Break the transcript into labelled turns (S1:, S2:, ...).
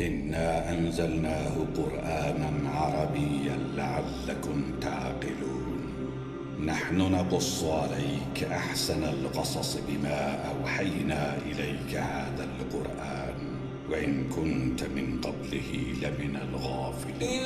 S1: إنا أنزلناه قرآنا عربيا لعلكم تعقلون. نحن نقص عليك أحسن القصص بما أوحينا إليك هذا القرآن وإن كنت من قبله لمن الغافلين.